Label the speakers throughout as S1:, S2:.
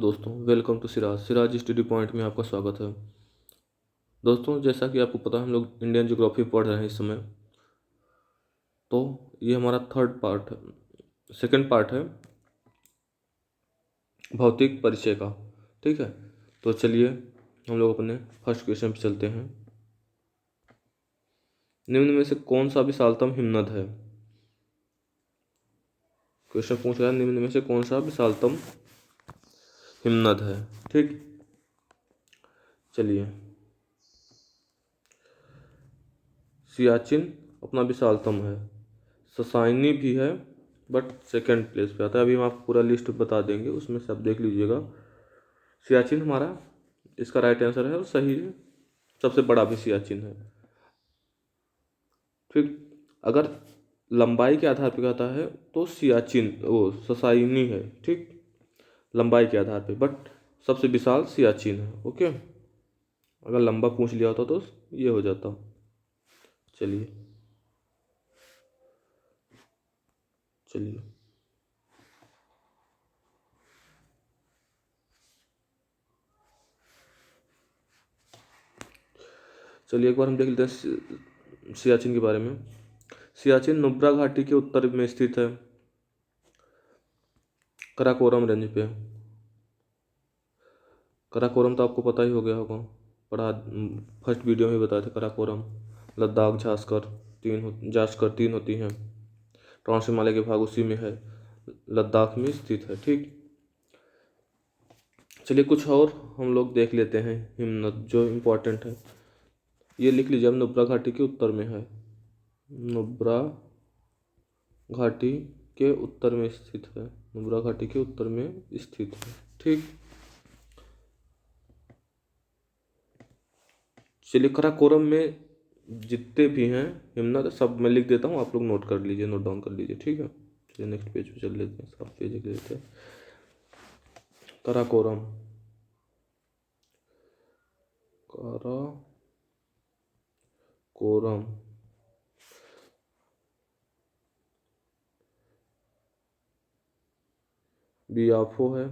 S1: दोस्तों, welcome to Siraj study point में आपका स्वागत है। दोस्तों, जैसा कि आपको पता है, हम लोग इंडियन ज्योग्राफी पढ़ रहे हैं इस समय। तो ये हमारा थर्ड पार्ट है, सेकंड पार्ट है भौतिक परिचय का। ठीक है, तो चलिए हम लोग अपने फर्स्ट क्वेश्चन पे चलते हैं। निम्न में से कौन सा विशालतम हिमनद है? क्वेश्चन पूछ रहा है, निम्न में से कौन सा विशालतम हिमनद है? ठीक, चलिए। सियाचिन अपना विशालतम है। ससाइनी भी है, बट सेकंड प्लेस पे आता है। अभी हम आपको पूरा लिस्ट बता देंगे, उसमें से आप देख लीजिएगा। सियाचिन हमारा इसका राइट आंसर है और सही है। सबसे बड़ा भी सियाचिन है। ठीक, अगर लंबाई के आधार पर कहता है तो सियाचिन वो ससाइनी है। ठीक, लंबाई के आधार पे, बट सबसे विशाल सियाचिन है। ओके, अगर लंबा पूछ लिया होता तो ये हो जाता। चलिए चलिए चलिए एक बार हम देख लेते हैं सियाचिन के बारे में। सियाचिन नुब्रा घाटी के उत्तर में स्थित है, कराकोरम रेंज पे। कराकोरम तो आपको पता ही हो गया होगा, पढ़ा फर्स्ट वीडियो में बताया था। कराकोरम लद्दाख जास्कर तीन होती हैं। ट्रांस हिमालय के भाग उसी में है, लद्दाख में स्थित है। ठीक, चलिए कुछ और हम लोग देख लेते हैं हिमनद जो इम्पोर्टेंट है। ये लिख लीजिए, अब नुब्रा घाटी के उत्तर में है। नुब्रा घाटी के उत्तर में स्थित है। नुब्रा घाटी के उत्तर में स्थित है। ठीक, चलिए कराकोरम में जितने भी हैं हिमनद सब मैं लिख देता हूँ, आप लोग नोट कर लीजिए, नोट डाउन कर लीजिए। ठीक है, चलिए नेक्स्ट पेज पे चल लेते हैं, सब पेज लिख लेते हैं। कराकोरम, कराकोरम बियाफो है।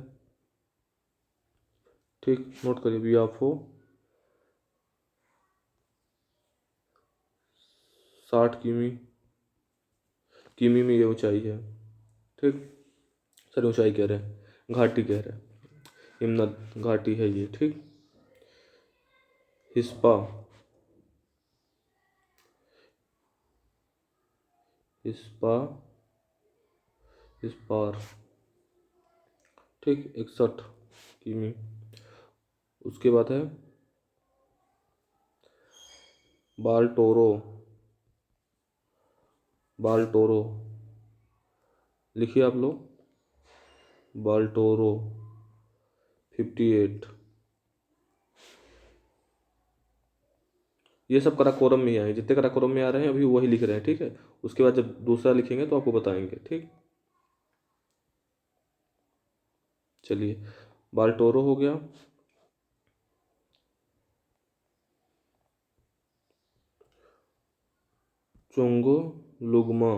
S1: ठीक, नोट करिए, बियाफो 60 किमी में ये ऊंचाई है। ठीक, सर ऊंचाई कह रहे हैं, घाटी कह रहे हैं, हिमनद घाटी है ये। ठीक, हिस्पा हिस्पा हिस्पार। ठीक, 61 किमी। उसके बाद है बाल्टोरो। बाल्टोरो लिखिए आप लोग, बाल्टोरो 58। ये सब कराकोरम में ही आए, जितने कराकोरम में आ रहे हैं अभी वही लिख रहे हैं। ठीक है, उसके बाद जब दूसरा लिखेंगे तो आपको बताएंगे। ठीक, चलिए बाल्टोरो हो गया। चोंगो लुगमा।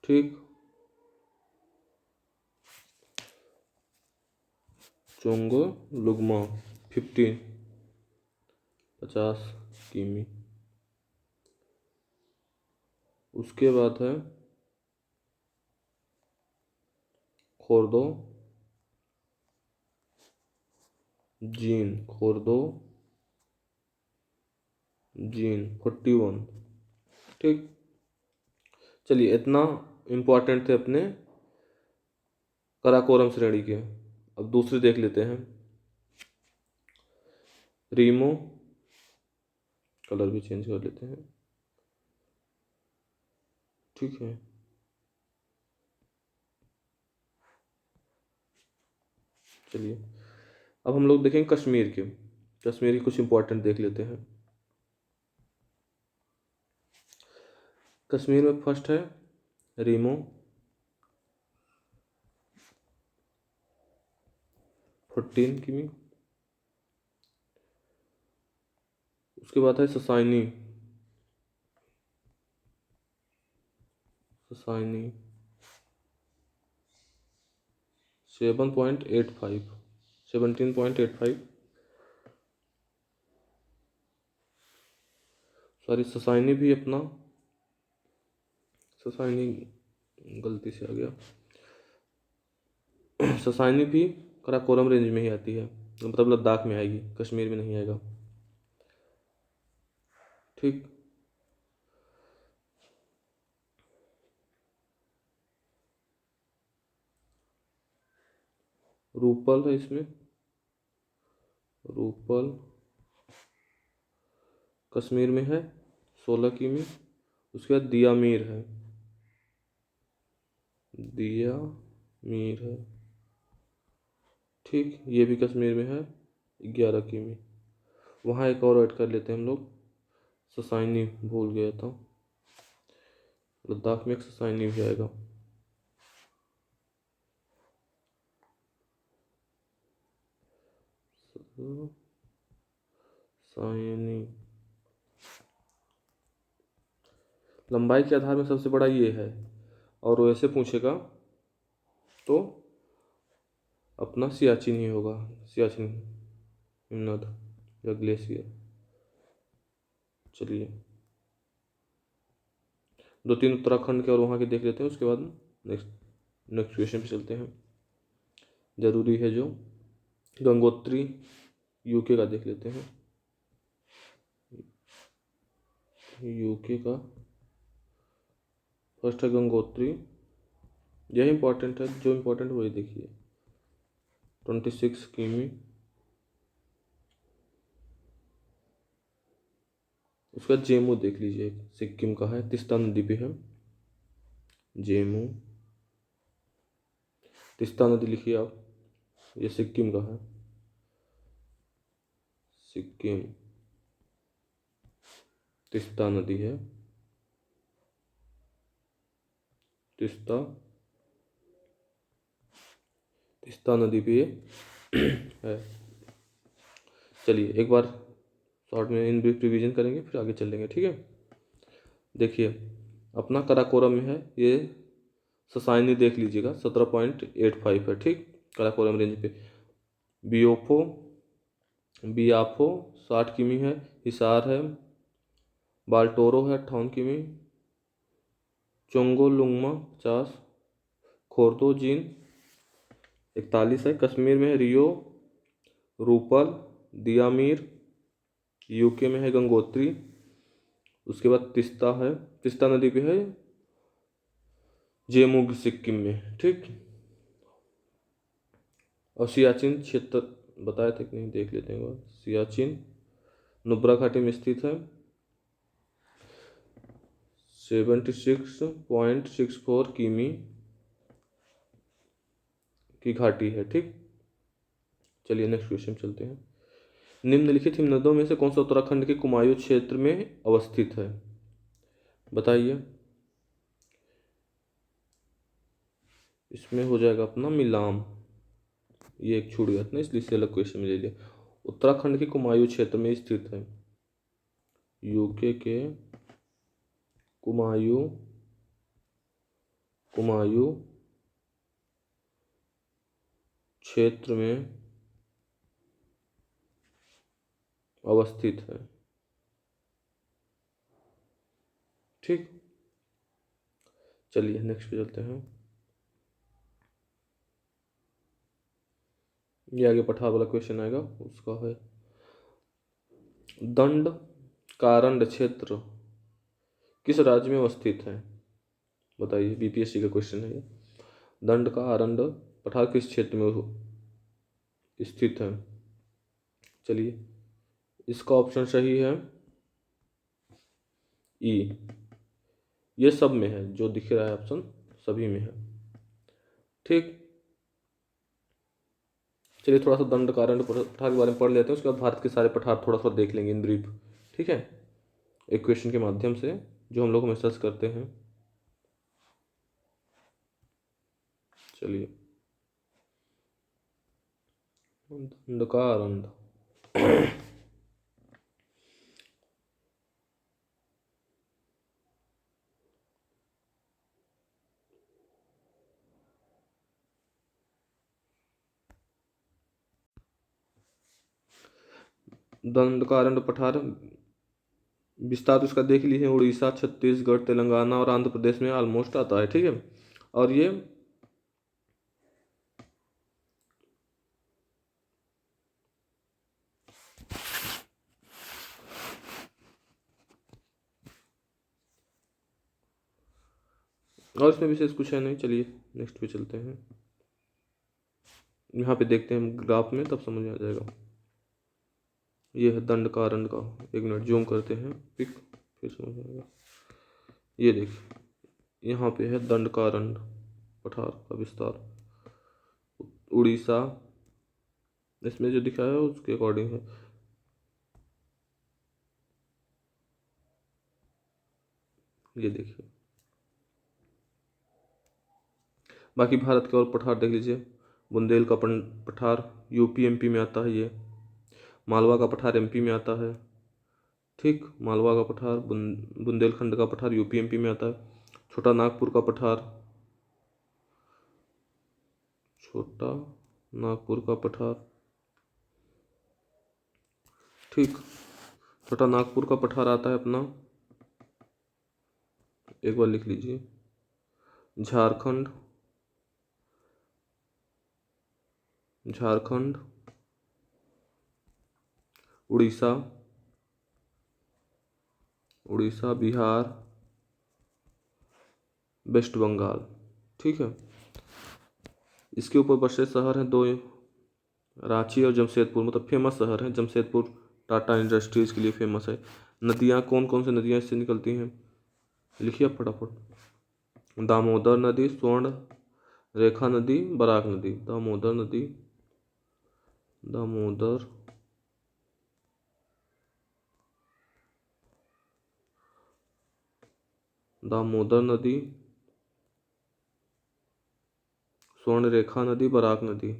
S1: ठीक, चोंगो लुगमा 50 किमी। उसके बाद है खोर्दो खोर्दो जीन 41। ठीक, चलिए इतना इम्पोर्टेंट थे अपने कराकोरम श्रेणी के। अब दूसरे देख लेते हैं। रीमो, कलर भी चेंज कर लेते हैं। ठीक है, चलिए अब हम लोग देखेंगे कश्मीर के। कश्मीर की कुछ इंपॉर्टेंट देख लेते हैं। कश्मीर में फर्स्ट है रीमो 14 किमी। उसके बाद है ससाइनी ससाइनी 7.85, 17.85। सॉरी, ससाइनी भी अपना, ससाइनी गलती से आ गया, ससाइनी भी काराकोरम रेंज में ही आती है, मतलब लद्दाख में आएगी, कश्मीर में नहीं आएगा। ठीक, रूपल है इसमें, रूपल कश्मीर में है 16 किमी। उसके बाद दियामीर है, दियामीर है, ठीक, ये भी कश्मीर में है 11 किमी। वहाँ एक और ऐड कर लेते हैं हम लोग, ससाइनी भूल गया था, लद्दाख में एक ससाइनी भी आएगा। ससाइनी लंबाई के आधार में सबसे बड़ा ये है, और वैसे पूछेगा तो अपना सियाचिन ही होगा, सियाचिन हिमनद या ग्लेशियर। चलिए 2-3 उत्तराखंड के और वहाँ के देख लेते हैं, उसके बाद नेक्स्ट क्वेश्चन पे चलते हैं। जरूरी है जो गंगोत्री यूके का देख लेते हैं, यूके का फर्स्ट है गंगोत्री, यही इंपॉर्टेंट है, जो इंपॉर्टेंट वही देखिए। 26 किमी। उसका जेमू देख लीजिए, सिक्किम का है, तिस्ता नदी पे है जेमू, तिस्ता नदी लिखिए आप, ये सिक्किम का है, सिक्किम तिस्ता नदी है, तिस्ता, तिस्ता नदी पे है। चलिए एक बार शॉर्ट में इन ब्रीफ रिवीजन करेंगे, फिर आगे चलेंगे, ठीक है। देखिए अपना कराकोरम में है ये, ससाइनी देख लीजिएगा 17.85 है, ठीक, कराकोरम रेंज पे। बियोफो, बियाफो 60 किमी है, हिसार है, बाल्टोरो है 58 किमी, चोंगोलुंगमा 50, खोर्दोजीन 41 है, कश्मीर में है रियो, रूपल, दियामीर, यूके में है गंगोत्री, उसके बाद तिस्ता है, तिस्ता नदी पे है जेमुग सिक्किम में, ठीक। और सियाचिन क्षेत्र बताए थे कि नहीं, देख लेते हैं। सियाचिन नुब्रा घाटी में स्थित है, 76.64 किमी की घाटी है, ठीक। चलिए नेक्स्ट क्वेश्चन चलते हैं। निम्नलिखित हिमनदों में से कौन सा उत्तराखंड के कुमायूं क्षेत्र में अवस्थित है, बताइए। इसमें हो जाएगा अपना मिलाम, ये एक छूट गया था ना, इसलिए से अलग क्वेश्चन में ले लिया। उत्तराखंड के कुमायूं क्षेत्र में स्थित है, यूके के कुमायूं, कुमायूं क्षेत्र में अवस्थित है, ठीक। चलिए नेक्स्ट पे चलते हैं। ये आगे पठार वाला क्वेश्चन आएगा, उसका है दंड कारण्ड क्षेत्र किस राज्य में अवस्थित है, बताइए। बीपीएससी का क्वेश्चन है ये। दंड का आरंड पठार किस क्षेत्र में स्थित है। चलिए इसका ऑप्शन सही है ई, ये सब में है, जो दिख रहा है ऑप्शन सभी में है, ठीक। चलिए थोड़ा सा दंड कारण्ड पठार के बारे में पढ़ लेते हैं, उसके बाद भारत के सारे पठार थोड़ा सा देख लेंगे इन ब्रीफ, ठीक है, एक क्वेश्चन के माध्यम से जो हम लोग हमेशा करते हैं। चलिए दंड कारण्ड दंडकारण्य पठार विस्तार तो इसका देख लीजिए, उड़ीसा, छत्तीसगढ़, तेलंगाना और आंध्र प्रदेश में ऑलमोस्ट आता है, ठीक है। और ये और इसमें विशेष कुछ है नहीं। चलिए नेक्स्ट पे चलते हैं। यहाँ पे देखते हैं ग्राफ में, तब समझ में आ जाएगा। ये है दंडकारण्य का, एक मिनट जूम करते हैं पिक, फिर समझ में आएगा। ये देखिए यहाँ पे है दंडकारण्य पठार का विस्तार, उड़ीसा, इसमें जो दिखाया है उसके अकॉर्डिंग है। ये देखिए, बाकी भारत के और पठार देख लीजिए। बुंदेल का पठार यूपी एमपी में आता है। ये मालवा का पठार एमपी में आता है, ठीक। मालवा का पठार, बुंदेलखंड का पठार यूपी एमपी में आता है। छोटा नागपुर का पठार, छोटा नागपुर का पठार, ठीक। छोटा नागपुर का पठार आता है अपना, एक बार लिख लीजिए, झारखंड, झारखंड, उड़ीसा, उड़ीसा, बिहार, वेस्ट बंगाल, ठीक है। इसके ऊपर बसे शहर हैं दो, रांची और जमशेदपुर, मतलब फेमस शहर हैं। जमशेदपुर टाटा इंडस्ट्रीज़ के लिए फेमस है। नदियाँ कौन कौन सी नदियाँ इससे निकलती हैं, लिखिए आप फटाफट। दामोदर नदी, स्वर्ण रेखा नदी, बराक नदी। दामोदर नदी, दामोदर, दामोदर नदी, स्वर्ण रेखा नदी, बराक नदी,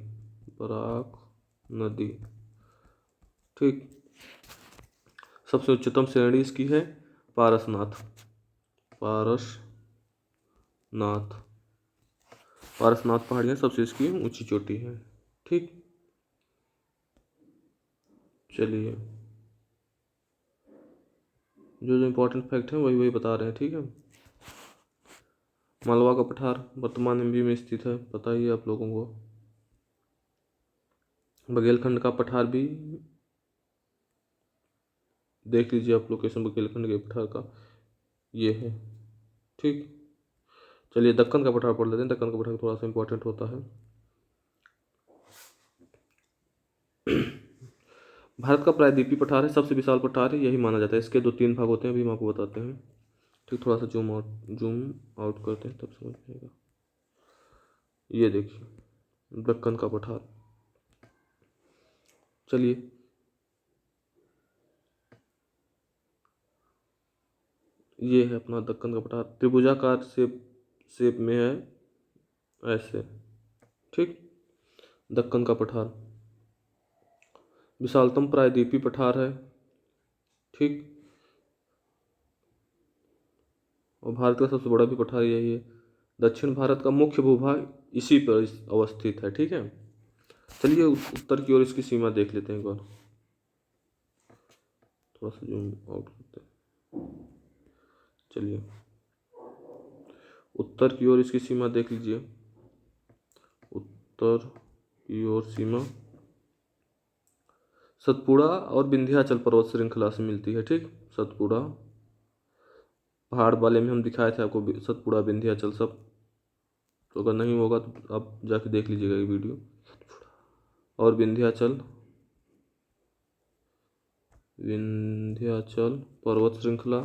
S1: बराक नदी, ठीक। सबसे उच्चतम श्रेणी इसकी है पारसनाथ, पारसनाथ, पारसनाथ पहाड़ियाँ सबसे इसकी ऊंची चोटी है, ठीक। चलिए जो जो इम्पोर्टेंट फैक्ट हैं वही वही बता रहे हैं, ठीक है। मालवा का पठार वर्तमान एमपी में स्थित है, पता ही है आप लोगों को। बघेलखंड का पठार भी देख लीजिए आप, लोकेशन बघेलखंड के पठार का ये है, ठीक। चलिए दक्कन का पठार पढ़ लेते हैं। दक्कन का पठार थोड़ा सा इंपॉर्टेंट होता है। भारत का प्रायद्वीपीय पठार है, सबसे विशाल पठार है, यही माना जाता है। इसके दो तीन भाग होते हैं, अभी हम आपको बताते हैं, ठीक। थोड़ा सा जूम आउट करते हैं तब समझ में आएगा। ये देखिए दक्कन का पठार। चलिए ये है अपना दक्कन का पठार, त्रिभुजाकार शेप में है ऐसे, ठीक। दक्कन का पठार विशालतम प्रायद्वीपीय पठार है, ठीक। और भारत का सबसे बड़ा भी पठार यही है। दक्षिण भारत का मुख्य भूभाग इसी पर अवस्थित है, ठीक है। चलिए उत्तर की ओर इसकी सीमा देख लेते हैं एक बार, थोड़ा सा जूम आउट करते हैं। चलिए उत्तर की ओर इसकी सीमा देख लीजिए। उत्तर की ओर सीमा सतपुड़ा और विंध्याचल पर्वत श्रृंखला से मिलती है, ठीक। सतपुड़ा पहाड़ वाले में हम दिखाए थे आपको, सतपुड़ा विंध्याचल सब, तो अगर नहीं होगा तो आप जाके देख लीजिएगा ये वीडियो। और विंध्याचल, विंध्याचल पर्वत श्रृंखला,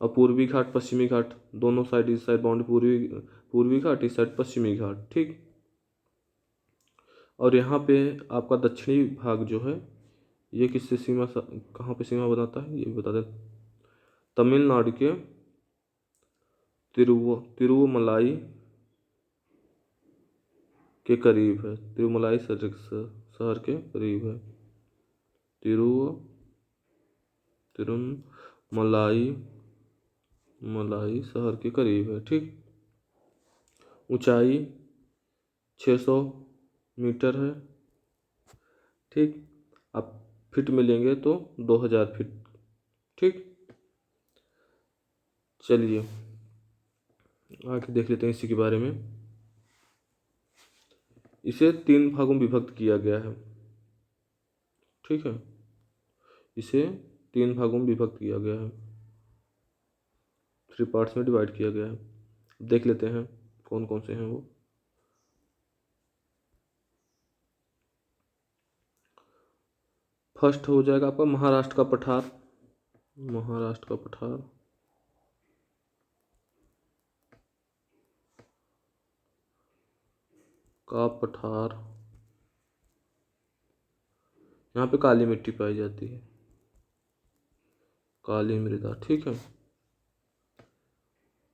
S1: और पूर्वी घाट पश्चिमी घाट, दोनों साइड, इस साइड बाउंड्री पूर्वी घाट, इस साइड पश्चिमी घाट, ठीक। और यहाँ पे आपका दक्षिणी भाग जो है ये किससे सीमा, कहाँ पे सीमा बनाता है ये भी बता दें। तमिलनाडु के तिरुवमलाई के करीब है, तिरुमलाई शहर के करीब है। तिरुमलाई मलाई शहर के करीब है, ठीक। ऊंचाई 600 मीटर है, ठीक। अब फिट में लेंगे तो 2000 फीट। ठीक, चलिए आगे देख लेते हैं इसी के बारे में। इसे 3 भागों में विभक्त किया गया है। ठीक है, इसे 3 भागों में विभक्त किया गया है, 3 पार्ट्स में डिवाइड किया गया है। देख लेते हैं कौन कौन से हैं वो। फर्स्ट हो जाएगा आपका महाराष्ट्र का पठार। महाराष्ट्र का पठार, यहाँ पे काली मिट्टी पाई जाती है, काली मृदा। ठीक है,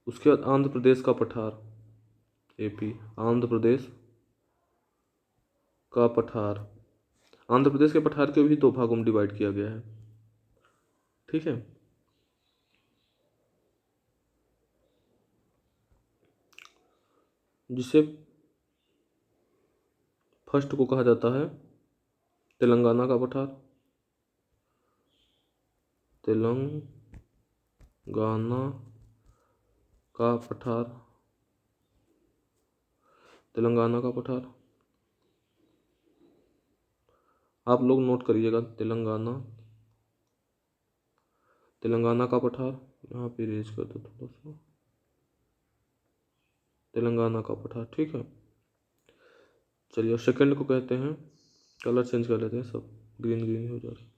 S1: उसके बाद आंध्र प्रदेश का पठार, एपी, आंध्र प्रदेश का पठार। आंध्र प्रदेश के पठार के भी 2 भागों में डिवाइड किया गया है। ठीक है, जिसे फर्स्ट को कहा जाता है तेलंगाना का पठार, तेलंगाना का पठार, तेलंगाना का पठार। आप लोग नोट करिएगा, तेलंगाना का पठार। यहाँ पे रेज कर दो थोड़ा सा, तेलंगाना का पठार। ठीक है, चलिए सेकंड को कहते हैं, कलर चेंज कर लेते हैं, सब ग्रीन ग्रीन हो जा रहा है।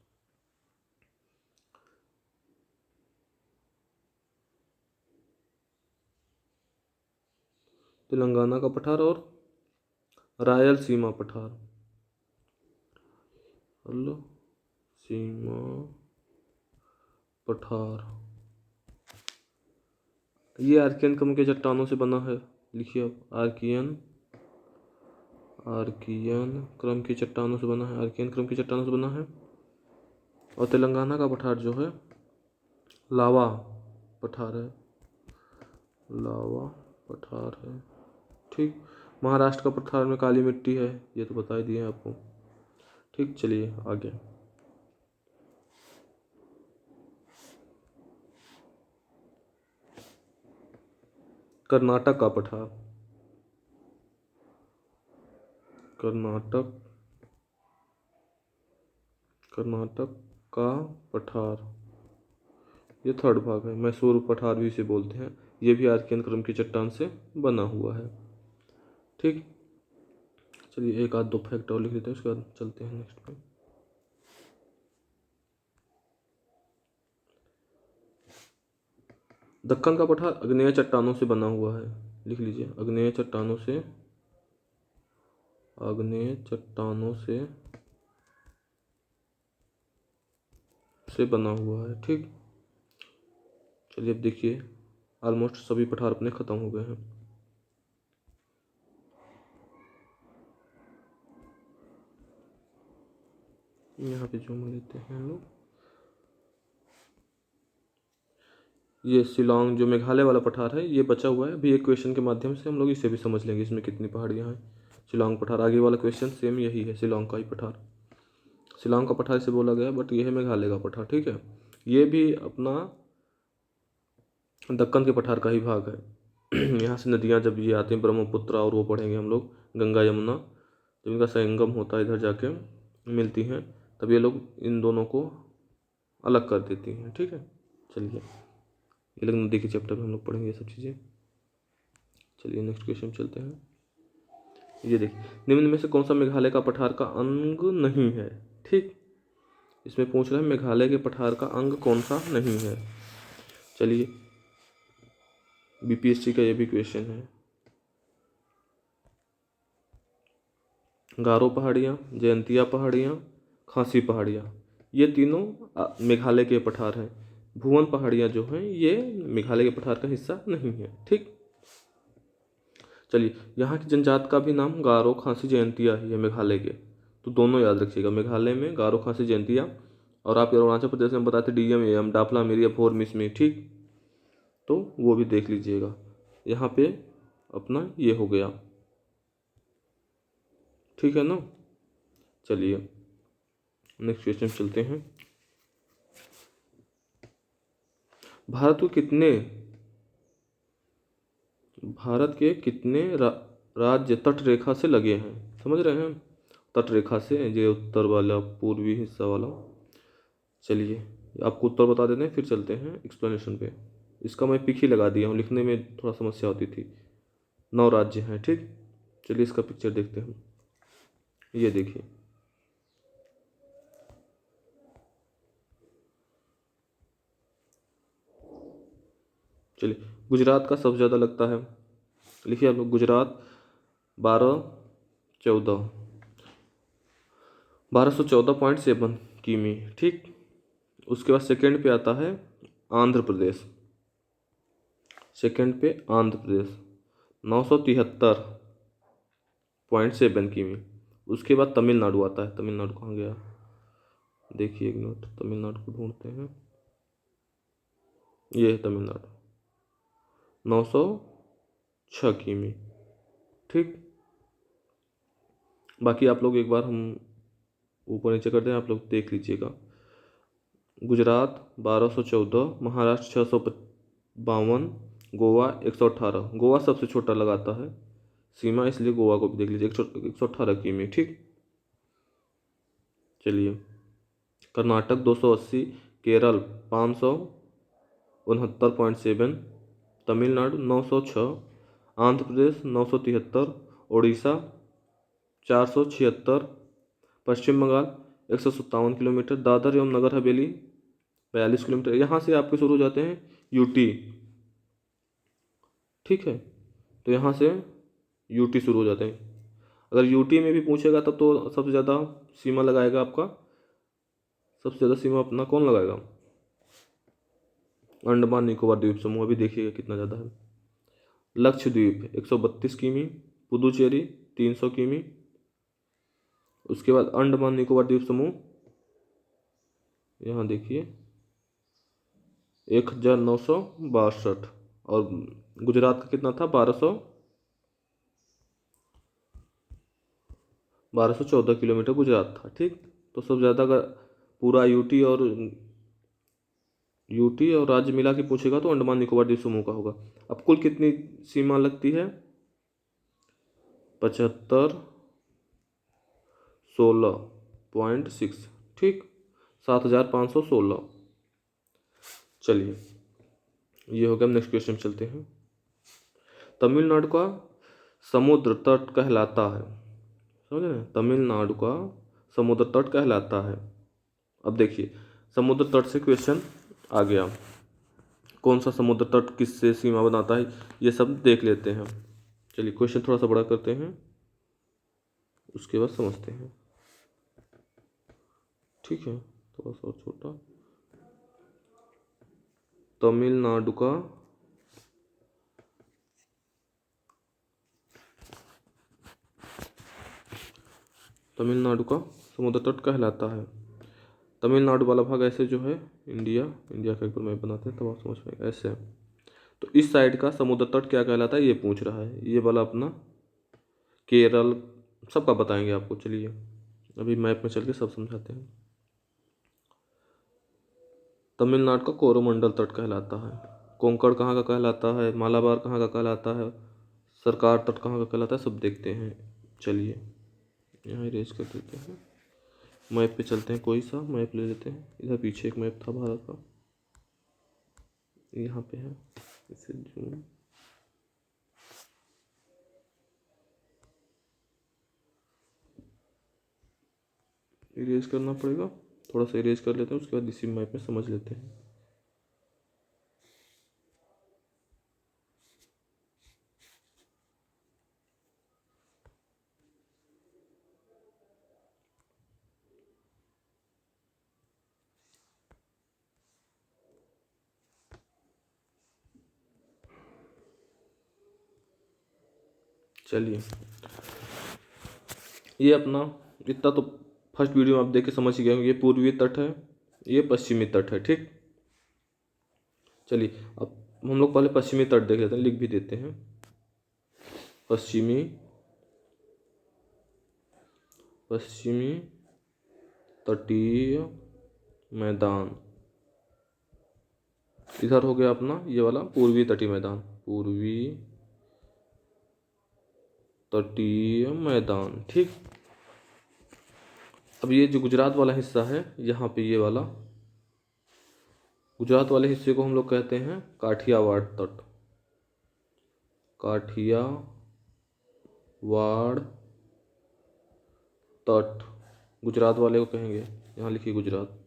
S1: तेलंगाना का पठार और रायलसीमा पठार, सीमा पठार। ये आर्कियन क्रम के चट्टानों से बना है। लिखिए आप, आर्कियन क्रम की चट्टानों से बना है, आर्कियन क्रम की चट्टानों से बना है। और तेलंगाना का पठार जो है लावा पठार है, लावा पठार है। ठीक, महाराष्ट्र का पठार में काली मिट्टी है, ये तो बता ही दिए आपको। ठीक, चलिए आगे। कर्नाटक का पठार, कर्नाटक का पठार, ये थर्ड भाग है। मैसूर पठार भी इसे बोलते हैं। ये भी आर्कियन क्रम की चट्टान से बना हुआ है। ठीक, चलिए एक आध 2 फैक्ट और लिख लेते हैं, उसके बाद चलते हैं नेक्स्ट पे। दक्कन का पठार आग्नेय चट्टानों से बना हुआ है। लिख लीजिए, आग्नेय चट्टानों से बना हुआ है। ठीक, चलिए अब देखिए, ऑलमोस्ट सभी पठार अपने खत्म हो गए हैं। यहाँ पे जूम लेते हैं हम लोग। ये शिलोंग जो मेघालय वाला पठार है, ये बचा हुआ है। अभी एक क्वेश्चन के माध्यम से हम लोग इसे भी समझ लेंगे, इसमें कितनी पहाड़ियाँ हैं। शिलोंग पठार, आगे वाला क्वेश्चन सेम यही है, शिलोंग का ही पठार। शिलोंग का पठार से बोला गया, बट ये है मेघालय का पठार। ठीक है, ये भी अपना दक्कन के पठार का ही भाग है। यहाँ से नदियाँ जब ये आती हैं, ब्रह्मपुत्र और वो पढ़ेंगे हम लोग, गंगा यमुना, जब इनका संगम होता है इधर जाके मिलती हैं, तब ये लोग इन दोनों को अलग कर देती हैं। ठीक है, चलिए ये लोग नदी के चैप्टर में हम लोग पढ़ेंगे ये सब चीज़ें। चलिए नेक्स्ट क्वेश्चन चलते हैं। ये देखिए, निम्न में से कौन सा मेघालय का पठार का अंग नहीं है। ठीक, इसमें पूछ रहा है मेघालय के पठार का अंग कौन सा नहीं है। चलिए, बीपीएससी का ये भी क्वेश्चन है। गारो पहाड़ियाँ, जयंतिया पहाड़ियाँ, खासी पहाड़ियाँ, ये तीनों मेघालय के पठार हैं। भुवन पहाड़ियाँ जो हैं ये मेघालय के पठार का हिस्सा नहीं है। ठीक, चलिए, यहाँ की जनजात का भी नाम गारो, खासी, जयंतिया ही है मेघालय के, तो दोनों याद रखिएगा। मेघालय में गारो, खासी, जयंतिया, और आप अरुणाचल प्रदेश में बताते डीएम, एम, डाफला, मिरिया, फोर, मिसमी। ठीक, तो वो भी देख लीजिएगा। यहाँ पे अपना ये हो गया। ठीक है ना, चलिए नेक्स्ट क्वेश्चन चलते हैं। भारत के कितने राज्य तट रेखा से लगे हैं? समझ रहे हैं? तट रेखा से, ये उत्तर वाला पूर्वी हिस्सा वाला। चलिए आपको उत्तर बता देते हैं, फिर चलते हैं एक्सप्लेनेशन पे। इसका मैं पिक ही लगा दिया हूँ, लिखने में थोड़ा समस्या होती थी। 9 राज्य हैं, ठीक। चलिए इसका पिक्चर देखते हैं। ये देखिए, चलिए गुजरात का सबसे ज़्यादा लगता है। लिखिए आप लोग, गुजरात 1214.7 किमी, ठीक। उसके बाद सेकंड पे आता है आंध्र प्रदेश। सेकंड पे आंध्र प्रदेश 973.7 किमी। उसके बाद तमिलनाडु आता है। तमिलनाडु कहाँ गया? देखिए एक मिनट, तमिलनाडु को ढूंढते हैं। ये है तमिलनाडु, 906 किमी, ठीक। बाकी आप लोग एक बार हम ऊपर नीचे करते हैं, आप लोग देख लीजिएगा। गुजरात 1214, महाराष्ट्र 652, गोवा 118। गोवा सबसे छोटा लगाता है सीमा, इसलिए गोवा को भी देख लीजिए, 118 किमी, ठीक। चलिए कर्नाटक 280, केरल 569.7, तमिलनाडु 906, आंध्र प्रदेश 973, उड़ीसा 476, पश्चिम बंगाल 157 किलोमीटर, दादर एवं नगर हवेली 42 किलोमीटर। यहाँ से आपके शुरू हो जाते हैं यूटी, ठीक है। तो यहाँ से यूटी शुरू हो जाते हैं। अगर यूटी में भी पूछेगा तब तो सबसे ज़्यादा सीमा लगाएगा आपका, सबसे ज़्यादा सीमा अपना कौन लगाएगा? अंडमान निकोबार द्वीप समूह। अभी देखिएगा कितना ज़्यादा है। लक्षद्वीप 132 किमी, पुदुचेरी 300 किमी। उसके बाद अंडमान निकोबार द्वीप समूह, यहाँ देखिए 1962। और गुजरात का कितना था? 1214 किलोमीटर गुजरात था, ठीक। तो सबसे ज़्यादा अगर पूरा यूटी और राज्य मिला के पूछेगा तो अंडमान निकोबार द्वीप समूह का होगा। अब कुल कितनी सीमा लगती है? 7516.6, ठीक, 7516। चलिए ये हो गया। नेक्स्ट क्वेश्चन चलते हैं। तमिलनाडु का समुद्र तट कहलाता है, समझ रहे हैं? तमिलनाडु का समुद्र तट कहलाता है। अब देखिए समुद्र तट से क्वेश्चन आ गया, कौन सा समुद्र तट किससे सीमा बनाता है, ये सब देख लेते हैं। चलिए क्वेश्चन थोड़ा सा बड़ा करते हैं, उसके बाद समझते हैं, ठीक है। थोड़ा सा छोटा। तमिलनाडु का समुद्र तट कहलाता है। तमिलनाडु वाला भाग ऐसे जो है इंडिया का एक बार मैप बनाते हैं तब आप समझ पाएंगे। ऐसे तो इस साइड का समुद्र तट क्या कहलाता है ये पूछ रहा है। ये वाला अपना केरल, सबका बताएंगे आपको। चलिए अभी मैप में चल के सब समझाते हैं। तमिलनाडु का कोरोमंडल तट कहलाता है। कोंकण कहाँ का कहलाता है, मालाबार कहाँ का कहलाता है, सरकार तट कहाँ का कहलाता है, सब देखते हैं। चलिए यहाँ इरेज कर देते हैं। मैप पे चलते हैं, कोई सा मैप ले लेते हैं। इधर पीछे एक मैप था भारत का, यहाँ पे है, इसे जूम। इरेज करना पड़ेगा, थोड़ा सा इरेज कर लेते हैं, उसके बाद इसी मैप में समझ लेते हैं। चलिए ये अपना इतना तो फर्स्ट वीडियो में आप देख के समझ ही गए होंगे। ये पूर्वी तट है, ये पश्चिमी तट है, ठीक। चलिए अब हम लोग पहले पश्चिमी तट देख लेते हैं, लिख भी देते हैं। पश्चिमी तटीय मैदान। इधर हो गया अपना ये वाला पूर्वी तटीय मैदान, पूर्वी तटीय मैदान। ठीक, अब ये जो गुजरात वाला हिस्सा है, यहाँ पे ये वाला गुजरात वाले हिस्से को हम लोग कहते हैं काठियावाड़ तट। काठियावाड़ तट गुजरात वाले को कहेंगे। यहाँ लिखिए गुजरात।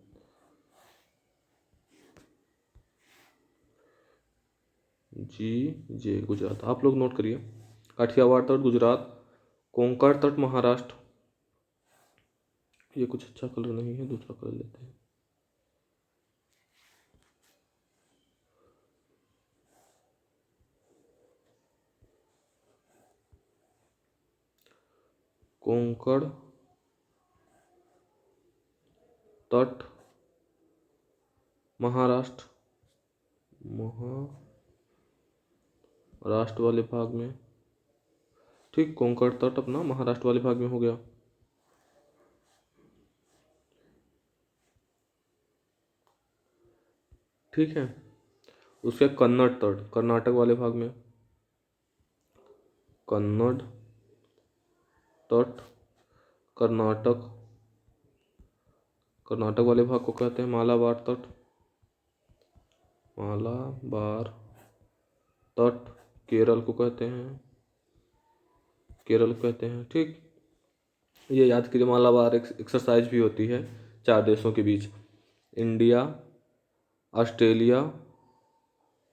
S1: जे गुजरात, आप लोग नोट करिए। काठियावाड़ तट गुजरात, कोंकण तट महाराष्ट्र। ये कुछ अच्छा कलर नहीं है, दूसरा कलर लेते हैं। कोंकण तट महाराष्ट्र, महाराष्ट्र वाले भाग में। ठीक, कोंकण तट अपना महाराष्ट्र वाले भाग में हो गया। ठीक है, उसके कन्नड़ तट कर्नाटक वाले भाग में। कन्नड़ तट कर्नाटक, कर्नाटक वाले भाग को कहते हैं मालाबार तट। मालाबार तट केरल को कहते हैं, केरल को कहते हैं। ठीक, ये याद करिए, मालाबार एक्सरसाइज भी होती है 4 देशों के बीच, इंडिया, ऑस्ट्रेलिया,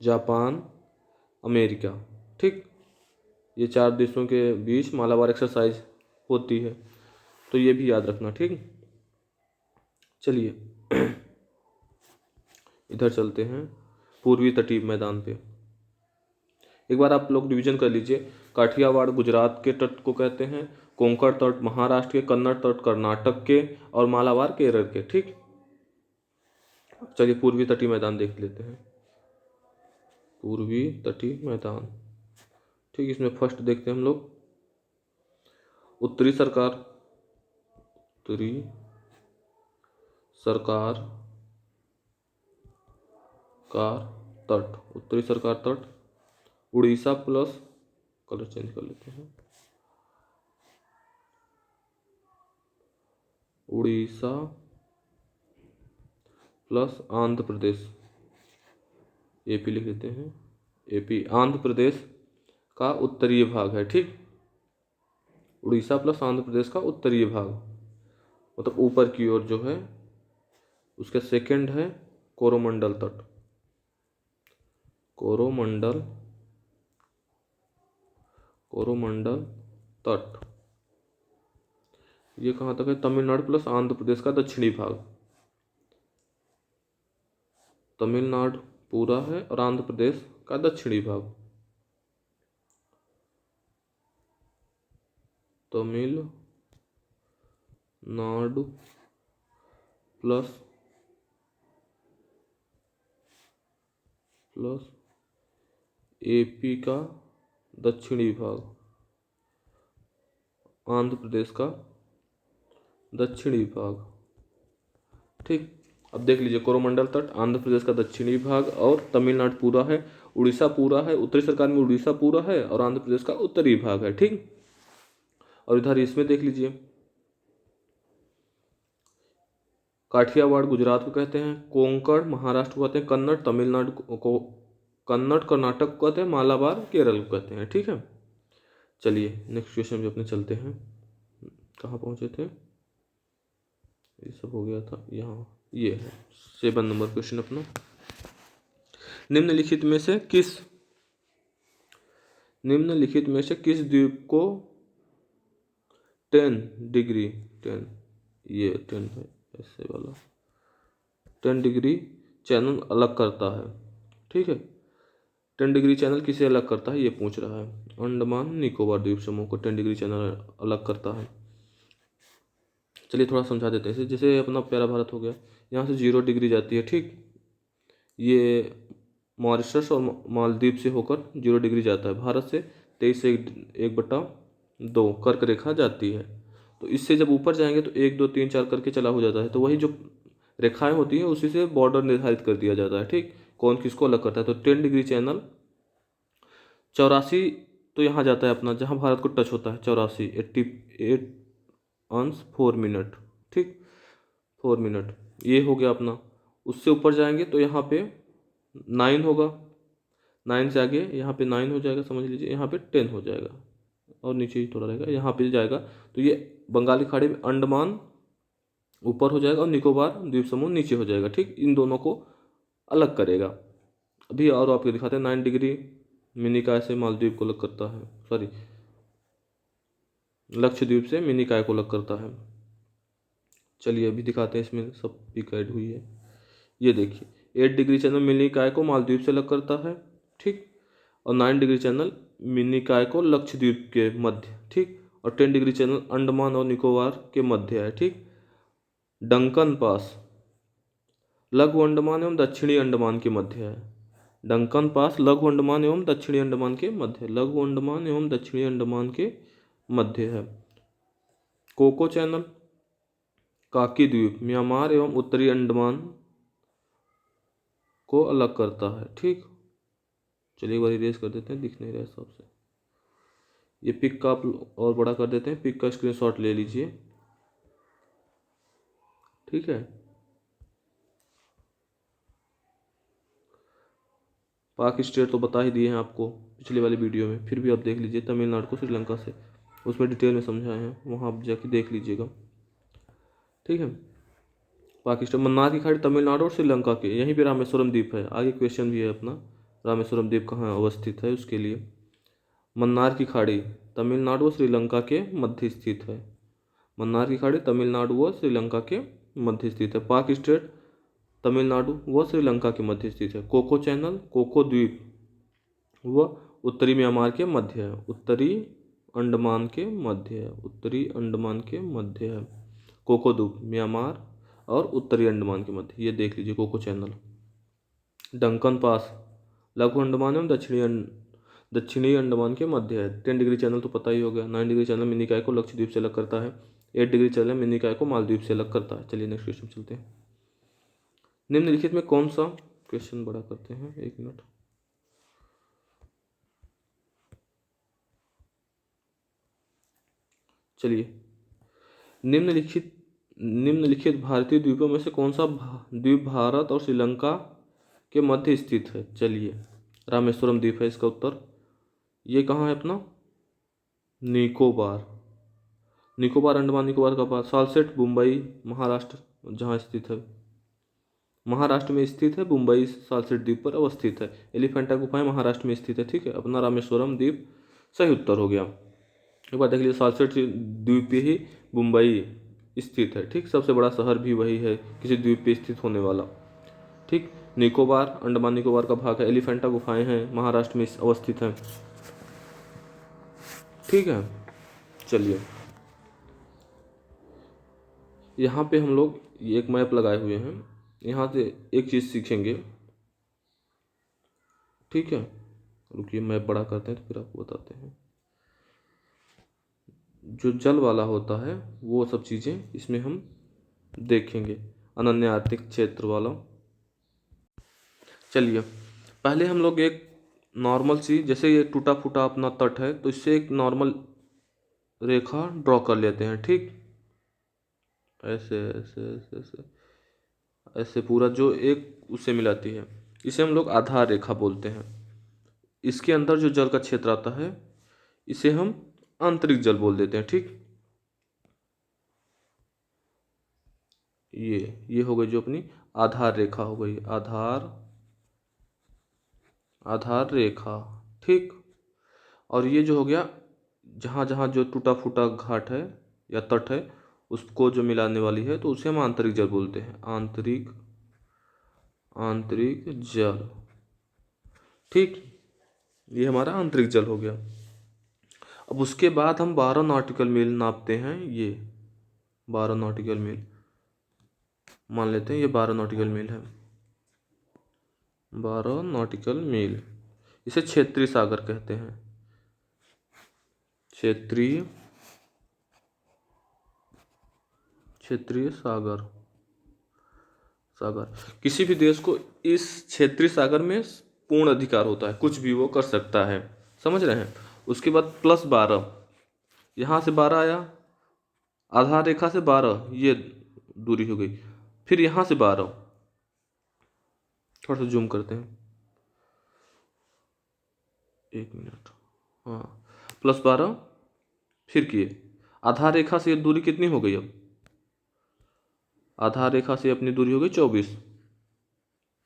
S1: जापान, अमेरिका। ठीक, ये 4 देशों के बीच मालाबार एक्सरसाइज होती है, तो ये भी याद रखना। ठीक, चलिए इधर चलते हैं पूर्वी तटीय मैदान पे। एक बार आप लोग रिवीजन कर लीजिए। काठियावाड़ गुजरात के तट को कहते हैं, कोंकण तट महाराष्ट्र के, कन्नड़ तट कर्नाटक के और मालाबार केरल के। ठीक, चलिए पूर्वी तटीय मैदान देख लेते हैं। पूर्वी तटीय मैदान। ठीक, इसमें फर्स्ट देखते हैं हम लोग उत्तरी सरकार, उत्तरी सरकार का तट, उत्तरी सरकार तट उड़ीसा प्लस, कलर चेंज कर लेते हैं, उड़ीसा प्लस आंध्र प्रदेश, एपी लिख देते हैं। एपी आंध्र प्रदेश का उत्तरीय भाग है। ठीक, उड़ीसा प्लस आंध्र प्रदेश का उत्तरीय भाग, मतलब ऊपर की ओर जो है। उसका सेकंड है कोरोमंडल तट, कोरोमंडल तट। ये कहाँ तक है? तमिलनाडु प्लस आंध्र प्रदेश का दक्षिणी भाग। तमिलनाडु पूरा है और आंध्र प्रदेश का दक्षिणी भाग। तमिलनाडु प्लस एपी का दक्षिणी भाग, आंध्र प्रदेश का दक्षिणी भाग। ठीक, अब देख लीजिए, कोरोमंडल तट आंध्र प्रदेश का दक्षिणी भाग और तमिलनाडु पूरा है, उड़ीसा पूरा है, उत्तरी सरकार में उड़ीसा पूरा है और आंध्र प्रदेश का उत्तरी भाग है। ठीक, और इधर इसमें देख लीजिए, काठियावाड़ गुजरात को कहते हैं, कोंकण महाराष्ट्र को कहते हैं, कन्नड़ तमिलनाडु को, कन्नड़ कर्नाटक को कहते हैं, मालाबार केरल को कहते हैं। ठीक है, चलिए नेक्स्ट क्वेश्चन पे अपने चलते हैं। कहाँ पहुँचे थे? ये सब हो गया था यहाँ, ये है 7 नंबर क्वेश्चन अपना। निम्नलिखित में से किस द्वीप को 10 डिग्री 10 ये 10 है ऐसे वाला 10 डिग्री चैनल अलग करता है? ठीक है, 10 डिग्री चैनल किसे अलग करता है ये पूछ रहा है। अंडमान निकोबार द्वीप समूह को 10 डिग्री चैनल अलग करता है। चलिए थोड़ा समझा देते हैं। जैसे अपना प्यारा भारत हो गया, यहाँ से 0 डिग्री जाती है। ठीक, ये मॉरिशस और मालदीव से होकर 0 डिग्री जाता है। भारत से 23 से 1/2 कर्क रेखा जाती है। तो इससे जब ऊपर जाएंगे तो 1 2 3 4 करके चला हो जाता है, तो वही जो रेखाएं होती हैं उसी से बॉर्डर निर्धारित कर दिया जाता है। ठीक, कौन किसको अलग करता है। तो 10 डिग्री चैनल 84, तो यहाँ जाता है अपना जहाँ भारत को टच होता है 84, 88 अंश 4 मिनट। ठीक, 4 मिनट ये हो गया अपना। उससे ऊपर जाएंगे तो यहाँ पे 9 होगा, 9 से आगे यहाँ पे 9 हो जाएगा, समझ लीजिए यहाँ पे 10 हो जाएगा और नीचे ही थोड़ा रहेगा, यहाँ पे जाएगा तो ये बंगाली खाड़ी में अंडमान ऊपर हो जाएगा और निकोबार द्वीप समूह नीचे हो जाएगा। ठीक, इन दोनों को अलग करेगा। अभी और आपको दिखाते हैं। 9 डिग्री मिनिकॉय से मालदीव को अलग करता है, सॉरी लक्षद्वीप से मिनिकॉय को अलग करता है। चलिए अभी दिखाते हैं, इसमें सब पिक ऐड हुई है। ये देखिए 8 डिग्री चैनल मिनिकॉय को मालदीव से अलग करता है। ठीक, और 9 डिग्री चैनल मिनिकॉय को लक्षद्वीप के मध्य। ठीक, और 10 डिग्री चैनल अंडमान और निकोबार के मध्य है। ठीक, डंकन पास लघु अंडमान एवं दक्षिणी अंडमान के मध्य है। डंकन पास लघु अंडमान एवं दक्षिणी अंडमान के मध्य, लघु अंडमान एवं दक्षिणी अंडमान के मध्य है। कोको चैनल काकी द्वीप म्यांमार एवं उत्तरी अंडमान को अलग करता है। ठीक, चलिए एक बार इरेज कर देते हैं, दिख नहीं रहा हिसाब से। ये पिक का आप और बड़ा कर देते हैं, पिक का स्क्रीनशॉट ले लीजिए। ठीक है, पाक स्टेट तो बता ही दिए हैं आपको पिछले वाली वीडियो में, फिर भी आप देख लीजिए। तमिलनाडु को श्रीलंका से उसमें डिटेल में समझाए हैं, वहाँ आप जाके देख लीजिएगा। ठीक है, पाकिस्तान मन्नार की खाड़ी तमिलनाडु और श्रीलंका के, यहीं पे रामेश्वरम द्वीप है। आगे क्वेश्चन भी है अपना, रामेश्वरम द्वीप कहाँ अवस्थित है उसके लिए। मन्नार की खाड़ी तमिलनाडु और श्रीलंका के मध्य स्थित है। मन्नार की खाड़ी तमिलनाडु व श्रीलंका के मध्य स्थित है। पाक स्टेट तमिलनाडु व श्रीलंका के मध्य स्थित है। कोको चैनल कोको द्वीप व उत्तरी म्यांमार के मध्य है, उत्तरी अंडमान के मध्य है, उत्तरी अंडमान के मध्य है। कोको द्वीप म्यांमार और उत्तरी अंडमान के मध्य, ये देख लीजिए कोको चैनल। डंकन पास लघु अंडमान एवं दक्षिणी अंडमान के मध्य है। 10 डिग्री चैनल तो पता ही हो गया। 9 डिग्री चैनल मिनिकॉय को लक्षद्वीप से अलग करता है। 8 डिग्री चैनल मिनिकॉय को मालदीव से अलग करता है। चलिए नेक्स्ट क्वेश्चन चलते हैं। निम्नलिखित में कौन सा, क्वेश्चन बड़ा करते हैं 1 मिनट। चलिए, निम्नलिखित भारतीय द्वीपों में से कौन सा द्वीप भारत और श्रीलंका के मध्य स्थित है। चलिए, रामेश्वरम द्वीप है इसका उत्तर। ये कहाँ है अपना, निकोबार। निकोबार अंडमान निकोबार का पास सालसेट मुंबई महाराष्ट्र जहाँ स्थित है, महाराष्ट्र में स्थित है। मुंबई सालसेट द्वीप पर अवस्थित है। एलिफेंटा गुफाएं महाराष्ट्र में स्थित है। ठीक है, अपना रामेश्वरम द्वीप सही उत्तर हो गया। एक बार देख लीजिए, सालसेट द्वीप पे ही मुंबई स्थित है। ठीक, सबसे बड़ा शहर भी वही है किसी द्वीप पे स्थित होने वाला। ठीक, निकोबार अंडमान निकोबार का भाग है। एलिफेंटा गुफाएं हैं महाराष्ट्र में अवस्थित हैं। ठीक है, चलिए यहाँ पे हम लोग एक मैप लगाए हुए हैं, यहाँ से एक चीज़ सीखेंगे। ठीक है, रुकिए मैप बड़ा करते हैं तो फिर आपको बताते हैं। जो जल वाला होता है वो सब चीज़ें इसमें हम देखेंगे, अनन्य आर्थिक क्षेत्र वाला। चलिए पहले हम लोग एक नॉर्मल सी, जैसे ये टूटा फूटा अपना तट है तो इससे एक नॉर्मल रेखा ड्रॉ कर लेते हैं। ठीक, ऐसे ऐसे ऐसे ऐसे ऐसे पूरा जो एक उससे मिलाती है, इसे हम लोग आधार रेखा बोलते हैं। इसके अंदर जो जल का क्षेत्र आता है इसे हम आंतरिक जल बोल देते हैं। ठीक, ये हो गई जो अपनी आधार रेखा हो गई, आधार रेखा। ठीक, और ये जो हो गया जहाँ जहाँ जो टूटा फूटा घाट है या तट है उसको जो मिलाने वाली है तो उसे हम आंतरिक जल बोलते हैं, आंतरिक जल। ठीक, ये हमारा आंतरिक जल हो गया। अब उसके बाद हम 12 नॉटिकल मील नापते हैं। ये 12 नॉटिकल मील मान लेते हैं, ये 12 नॉटिकल मील है। 12 नॉटिकल मील, इसे क्षेत्रीय सागर कहते हैं, क्षेत्रीय क्षेत्रीय सागर। सागर किसी भी देश को इस क्षेत्रीय सागर में पूर्ण अधिकार होता है, कुछ भी वो कर सकता है, समझ रहे हैं। उसके बाद +12, यहाँ से 12 आया, आधार रेखा से 12 ये दूरी हो गई, फिर यहाँ से 12, थोड़ा सा जूम करते हैं, 1 मिनट, हाँ, +12 फिर किए, आधार रेखा से ये दूरी कितनी हो गई, अब आधार रेखा से अपनी दूरी हो गई 24,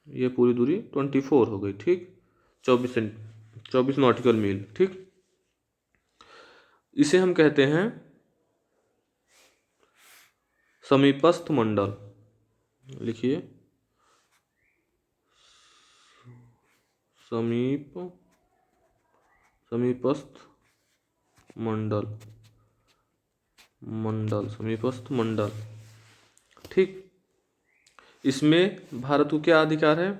S1: ये पूरी दूरी 24 हो गई, ठीक, 24 नॉटिकल मील, ठीक। इसे हम कहते हैं समीपस्थ मंडल, लिखिए समीपस्थ मंडल, समीपस्थ मंडल, ठीक। इसमें भारत को क्या अधिकार है,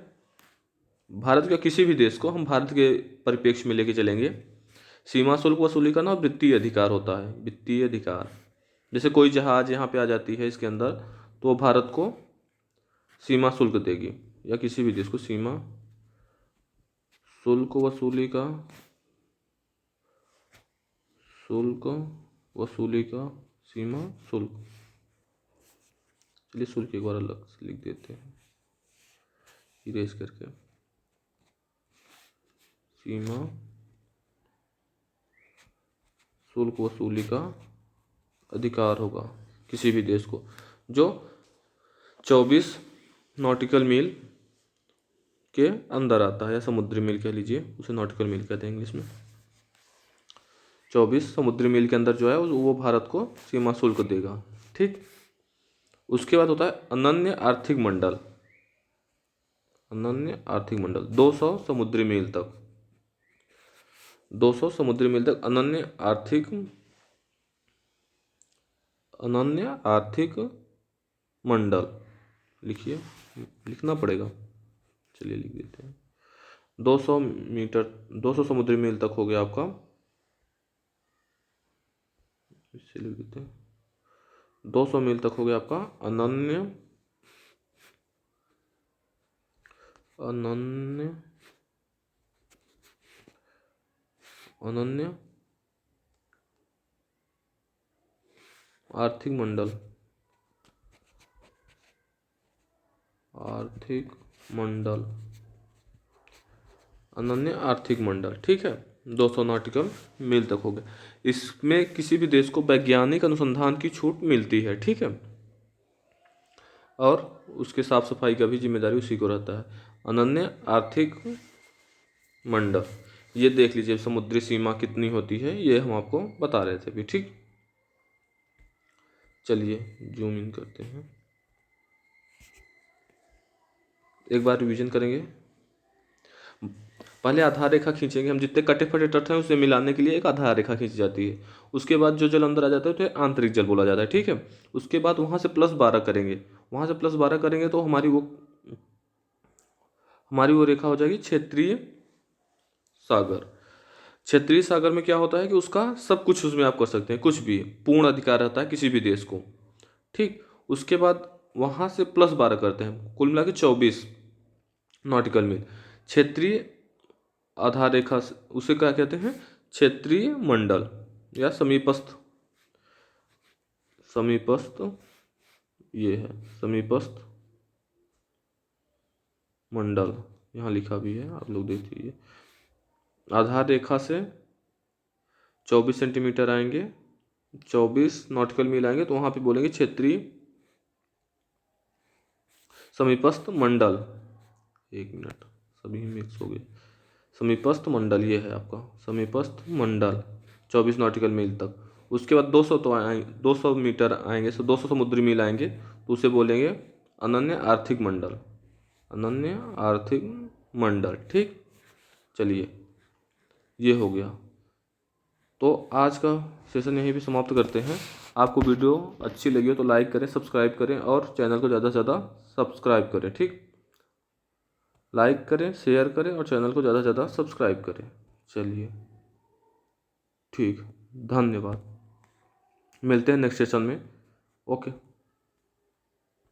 S1: भारत का किसी भी देश को हम भारत के परिप्रेक्ष्य में लेके चलेंगे, सीमा शुल्क वसूली का ना वित्तीय अधिकार होता है, वित्तीय अधिकार। जैसे कोई जहाज यहाँ पे आ जाती है इसके अंदर, तो भारत को सीमा शुल्क देगी, या किसी भी देश को सीमा शुल्क वसूली का सीमा शुल्क, चलिए शुल्क एक बार अलग से लिख देते हैं, इरेज करके, सीमा शुल्क वसूली का अधिकार होगा किसी भी देश को, जो 24 नॉटिकल मील के अंदर आता है, या समुद्री मील कह लीजिए, उसे नॉटिकल मील कहते हैं इंग्लिश में। 24 समुद्री मील के अंदर जो है वो भारत को सीमा शुल्क देगा, ठीक। उसके बाद होता है अनन्य आर्थिक मंडल, 200 समुद्री मील तक, 200 समुद्री मील तक अनन्य आर्थिक मंडल, लिखिए, लिखना पड़ेगा, चलिए लिख देते हैं, 200 समुद्री मील तक हो गया आपका, इससे लिख देते हैं, 200 मील तक हो गया आपका अनन्य आर्थिक मंडल, अनन्य आर्थिक मंडल, ठीक है, 200 नॉटिकल मील तक हो गया। इसमें किसी भी देश को वैज्ञानिक अनुसंधान की छूट मिलती है, ठीक है, और उसके साफ सफाई का भी जिम्मेदारी उसी को रहता है। अनन्य आर्थिक मंडल, ये देख लीजिए समुद्री सीमा कितनी होती है, ये हम आपको बता रहे थे अभी, ठीक। चलिए जूम इन करते हैं, एक बार रिवीजन करेंगे। पहले आधार रेखा खींचेंगे हम, जितने कटे फटे तट हैं उसे मिलाने के लिए एक आधार रेखा खींची जाती है। उसके बाद जो जल अंदर आ जाता है तो आंतरिक जल बोला जाता है, ठीक है। उसके बाद वहाँ से +12 करेंगे, तो हमारी वो रेखा हो जाएगी क्षेत्रीय सागर। क्षेत्रीय सागर में क्या होता है कि उसका सब कुछ उसमें आप कर सकते हैं, कुछ भी पूर्ण अधिकार रहता है किसी भी देश को, ठीक। उसके बाद वहाँ से +12 करते हैं, कुल मिला के 24 नॉटिकल मील क्षेत्रीय आधार रेखा से, उसे क्या कहते हैं, क्षेत्रीय मंडल या समीपस्थ, ये है समीपस्थ मंडल, यहाँ लिखा भी है, आप लोग देख लीजिए। आधार रेखा से 24 सेंटीमीटर आएंगे, 24 नॉटिकल मील आएंगे, तो वहाँ पे बोलेंगे क्षेत्रीय समीपस्थ मंडल, 1 मिनट, सभी मिक्स हो गए, समीपस्थ मंडल, ये है आपका समीपस्थ मंडल 24 नॉटिकल मील तक। उसके बाद 200 तो आएंगे, 200 मीटर आएंगे, 200 समुद्री मील आएंगे, तो उसे बोलेंगे अनन्य आर्थिक मंडल, ठीक। चलिए ये हो गया, तो आज का सेशन यहीं पे समाप्त करते हैं। आपको वीडियो अच्छी लगी हो तो लाइक करें, सब्सक्राइब करें, और चैनल को ज़्यादा से ज़्यादा सब्सक्राइब करें, ठीक। लाइक करें, शेयर करें, और चैनल को ज़्यादा से ज़्यादा सब्सक्राइब करें। चलिए ठीक, धन्यवाद, मिलते हैं नेक्स्ट सेशन में, ओके।